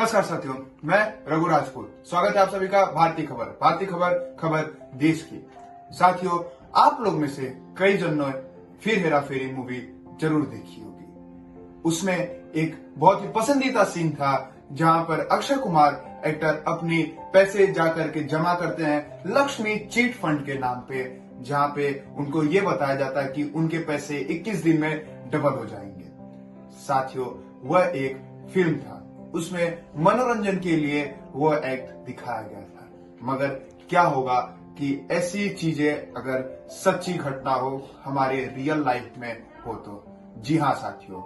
नमस्कार साथियों, मैं रघु राजपूत। स्वागत है आप सभी का भारतीय खबर खबर देश की। साथियों, आप लोग में से कई जनों ने फिर हेरा फेरी मूवी जरूर देखी होगी। उसमें एक बहुत ही पसंदीदा सीन था जहां पर अक्षय कुमार एक्टर अपनी पैसे जाकर के जमा करते हैं लक्ष्मी चीट फंड के नाम पे, जहां पे उनको ये बताया जाता है कि उनके पैसे 21 दिन में डबल हो जाएंगे। साथियों, वह एक फिल्म था, उसमें मनोरंजन के लिए वो एक्ट दिखाया गया था। मगर क्या होगा कि ऐसी चीजें अगर सच्ची घटना हो, हमारे रियल लाइफ में हो तो? जी हाँ साथियों,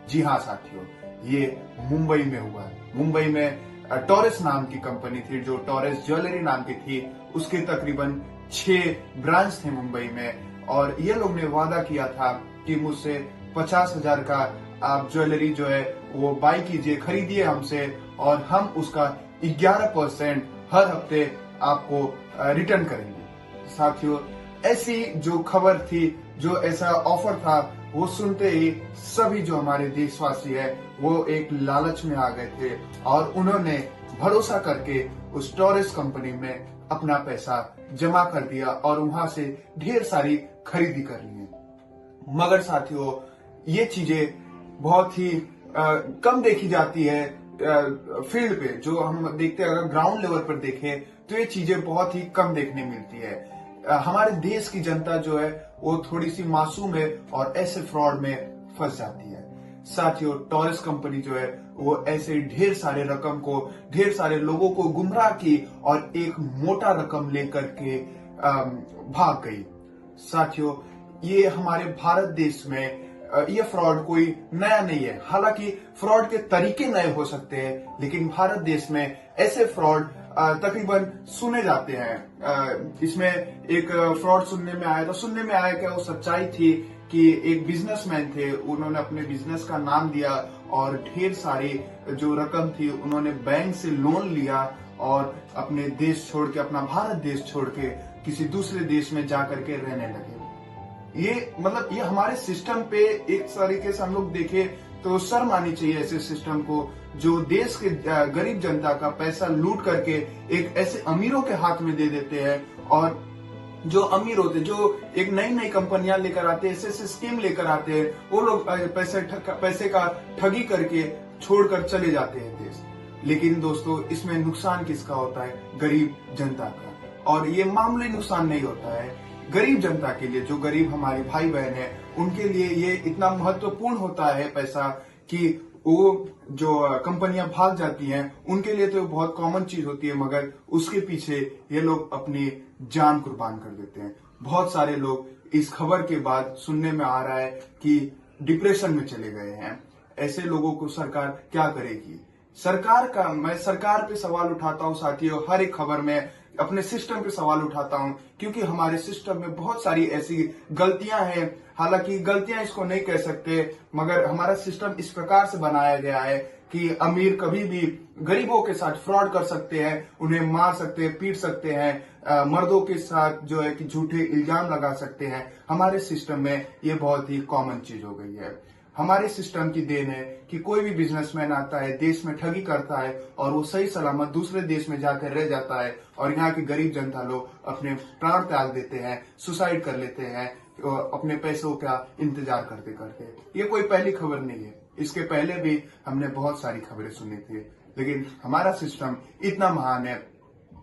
जी हाँ साथियों, ये मुंबई में हुआ। मुंबई में टॉरेस नाम की कंपनी थी, जो टॉरेस ज्वेलरी नाम की थी। उसके तकरीबन 6 ब्रांच थे मुंबई में, और ये लोग ने वादा किया था कि मुझसे 50,000 का आप ज्वेलरी जो है वो बाय कीजिए, खरीदिए हमसे, और हम उसका 11% हर हफ्ते आपको रिटर्न करेंगे। साथियों, ऐसी जो खबर थी, जो ऐसा ऑफर था, वो सुनते ही सभी जो हमारे देशवासी है वो एक लालच में आ गए थे, और उन्होंने भरोसा करके उस टॉरेस कंपनी में अपना पैसा जमा कर दिया और वहां से ढेर सारी खरीदी कर ली। मगर साथियों, ये चीजें बहुत ही कम देखी जाती है फील्ड पे। जो हम देखते हैं, अगर ग्राउंड लेवल पर देखें तो ये चीजें बहुत ही कम देखने मिलती है। हमारे देश की जनता जो है वो थोड़ी सी मासूम है और ऐसे फ्रॉड में फंस जाती है। साथियों, टॉरेस कंपनी जो है वो ऐसे ढेर सारे रकम को, ढेर सारे लोगों को गुमराह की और एक मोटा रकम लेकर के भाग गई। साथियों, ये हमारे भारत देश में ये फ्रॉड कोई नया नहीं है। हालांकि फ्रॉड के तरीके नए हो सकते हैं, लेकिन भारत देश में ऐसे फ्रॉड तकरीबन सुने जाते हैं। इसमें एक फ्रॉड सुनने में आया क्या वो सच्चाई थी कि एक बिजनेसमैन थे, उन्होंने अपने बिजनेस का नाम दिया और ढेर सारी जो रकम थी उन्होंने बैंक से लोन लिया और अपने देश छोड़ के, अपना भारत देश छोड़ के किसी दूसरे देश में जाकर के रहने लगे। ये हमारे सिस्टम पे एक तरीके से हम लोग देखें तो शर्म आनी चाहिए ऐसे सिस्टम को, जो देश के गरीब जनता का पैसा लूट करके एक ऐसे अमीरों के हाथ में दे देते हैं। और जो अमीर होते, जो एक नई नई कंपनियां लेकर आते हैं, ऐसे स्कीम लेकर आते हैं, वो लोग पैसे का ठगी करके छोड़कर चले जाते हैं देश। लेकिन दोस्तों, इसमें नुकसान किसका होता है? गरीब जनता का। और ये मामूली नुकसान नहीं होता है। गरीब जनता के लिए, जो गरीब हमारे भाई बहन है, उनके लिए ये इतना महत्वपूर्ण होता है पैसा कि वो जो कंपनियां भाग जाती हैं उनके लिए तो बहुत कॉमन चीज होती है, मगर उसके पीछे ये लोग अपनी जान कुर्बान कर देते हैं। बहुत सारे लोग इस खबर के बाद सुनने में आ रहा है कि डिप्रेशन में चले गए हैं। ऐसे लोगों को सरकार क्या करेगी? मैं सरकार पे सवाल उठाता हूं साथियों, हर एक खबर में अपने सिस्टम पे सवाल उठाता हूं, क्योंकि हमारे सिस्टम में बहुत सारी ऐसी गलतियां हैं। हालांकि गलतियां इसको नहीं कह सकते, मगर हमारा सिस्टम इस प्रकार से बनाया गया है कि अमीर कभी भी गरीबों के साथ फ्रॉड कर सकते हैं, उन्हें मार सकते हैं, पीट सकते हैं, मर्दों के साथ जो है कि झूठे इल्जाम लगा सकते हैं। हमारे सिस्टम में ये बहुत ही कॉमन चीज हो गई है। हमारे सिस्टम की देन है कि कोई भी बिजनेसमैन आता है, देश में ठगी करता है और वो सही सलामत दूसरे देश में जाकर रह जाता है, और यहाँ की गरीब जनता लोग अपने प्राण त्याग देते हैं, सुसाइड कर लेते हैं अपने पैसों का इंतजार करते करते। ये कोई पहली खबर नहीं है, इसके पहले भी हमने बहुत सारी खबरें सुनी थी। लेकिन हमारा सिस्टम इतना महान है,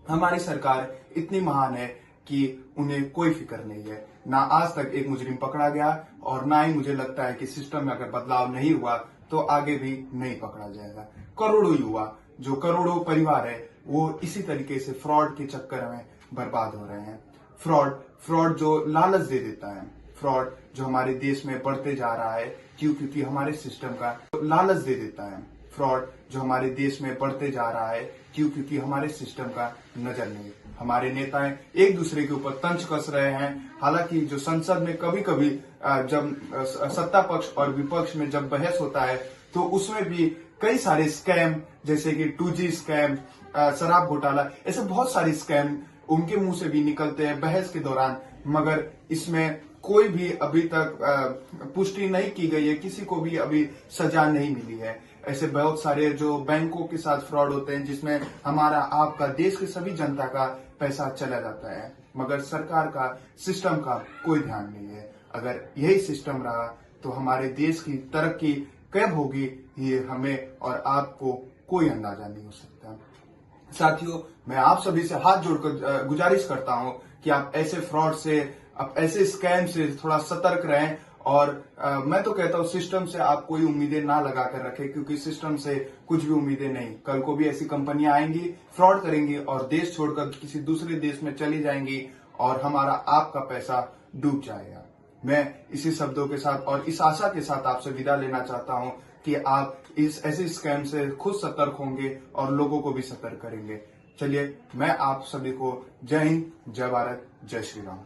हमारी सरकार इतनी महान है कि उन्हें कोई फिक्र नहीं है। ना आज तक एक मुजरिम पकड़ा गया, और ना ही मुझे लगता है कि सिस्टम में अगर बदलाव नहीं हुआ तो आगे भी नहीं पकड़ा जाएगा। करोड़ों युवा, जो करोड़ों परिवार है, वो इसी तरीके से फ्रॉड के चक्कर में बर्बाद हो रहे हैं। फ्रॉड जो लालच दे देता है, फ्रॉड जो हमारे देश में बढ़ते जा रहा है, क्योंकि हमारे सिस्टम का लालच दे देता है। फ्रॉड जो हमारे देश में बढ़ते जा रहा है, क्योंकि हमारे सिस्टम का नजर नहीं। हमारे नेताएं एक दूसरे के ऊपर तंज कस रहे हैं। हालांकि जो संसद में कभी कभी जब सत्ता पक्ष और विपक्ष में जब बहस होता है तो उसमें भी कई सारे स्कैम, जैसे कि 2G स्कैम, शराब घोटाला, ऐसे बहुत सारे स्कैम उनके मुंह से भी निकलते हैं बहस के दौरान, मगर इसमें कोई भी अभी तक पुष्टि नहीं की गई है, किसी को भी अभी सजा नहीं मिली है। ऐसे बहुत सारे जो बैंकों के साथ फ्रॉड होते हैं, जिसमें हमारा, आपका, देश की सभी जनता का पैसा चला जाता है, मगर सरकार का, सिस्टम का कोई ध्यान नहीं है। अगर यही सिस्टम रहा तो हमारे देश की तरक्की कब होगी, ये हमें और आपको कोई अंदाजा नहीं हो सकता। साथियों, मैं आप सभी से हाथ जोड़कर गुजारिश करता हूं कि आप ऐसे फ्रॉड से, आप ऐसे स्कैम से थोड़ा सतर्क रहें। और मैं तो कहता हूं सिस्टम से आप कोई उम्मीदें ना लगा कर रखें, क्योंकि सिस्टम से कुछ भी उम्मीदें नहीं। कल को भी ऐसी कंपनियां आएंगी, फ्रॉड करेंगी और देश छोड़कर किसी दूसरे देश में चली जाएंगी और हमारा, आपका पैसा डूब जाएगा। मैं इसी शब्दों के साथ और इस आशा के साथ आपसे विदा लेना चाहता हूं कि आप इस ऐसे स्कैम से खुद सतर्क होंगे और लोगों को भी सतर्क करेंगे। चलिए, मैं आप सभी को जय हिंद, जय भारत, जय श्री राम।